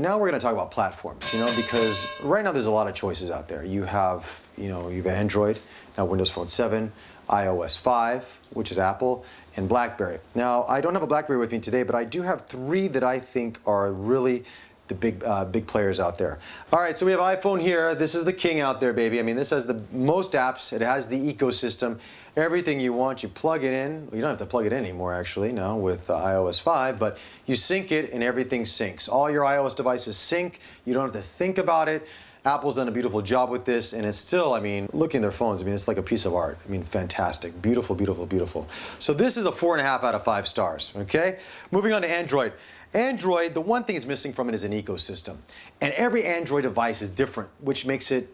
now we're going to talk about platforms, because right now there's a lot of choices out there. You have Android, now Windows Phone 7, iOS 5, which is Apple, and BlackBerry. Now, I don't have a BlackBerry with me today, but I do have three that I think are really the big players out there. All right, so we have iPhone here. This is the king out there, baby. I mean, this has the most apps. It has the ecosystem. Everything you want, you plug it in. You don't have to plug it in anymore, actually, now with iOS 5, but you sync it and everything syncs. All your iOS devices sync. You don't have to think about it. Apple's done a beautiful job with this, and it's still, looking at their phones, it's like a piece of art. Fantastic. Beautiful, beautiful, beautiful. So this is a 4.5 out of 5 stars, okay? Moving on to Android. Android, the one thing it's missing from it is an ecosystem. And every Android device is different, which makes it,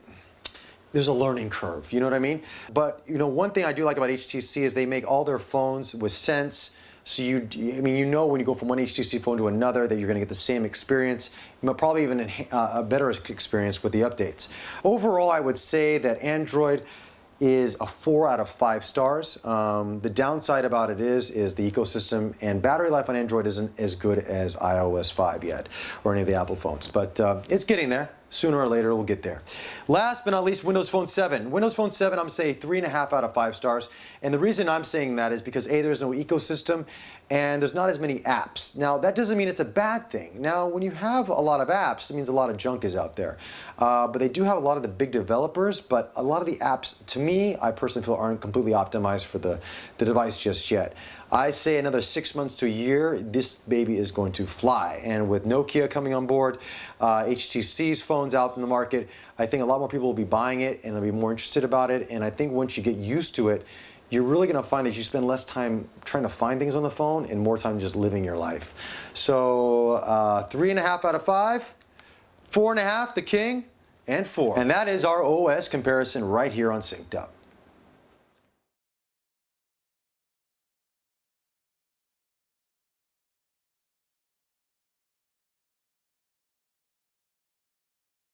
there's a learning curve, you know what I mean? But, one thing I do like about HTC is they make all their phones with Sense. So when you go from one HTC phone to another that you're going to get the same experience, probably even a better experience with the updates. Overall, I would say that Android is a 4 out of 5 stars. The downside about it is the ecosystem, and battery life on Android isn't as good as iOS 5 yet, or any of the Apple phones, but it's getting there. Sooner or later, we'll get there. Last but not least, Windows Phone 7. Windows Phone 7, I'm saying 3.5 out of 5 stars. And the reason I'm saying that is because A, there's no ecosystem, and there's not as many apps. Now, that doesn't mean it's a bad thing. Now, when you have a lot of apps, it means a lot of junk is out there. But they do have a lot of the big developers, but a lot of the apps, to me, I personally feel aren't completely optimized for the device just yet. I say another 6 months to a year, this baby is going to fly. And with Nokia coming on board, HTC's phones out in the market, I think a lot more people will be buying it and they'll be more interested about it. And I think once you get used to it, you're really going to find that you spend less time trying to find things on the phone and more time just living your life. So 3.5 out of 5, 4.5 the king, and 4. And that is our OS comparison right here on Synced Up.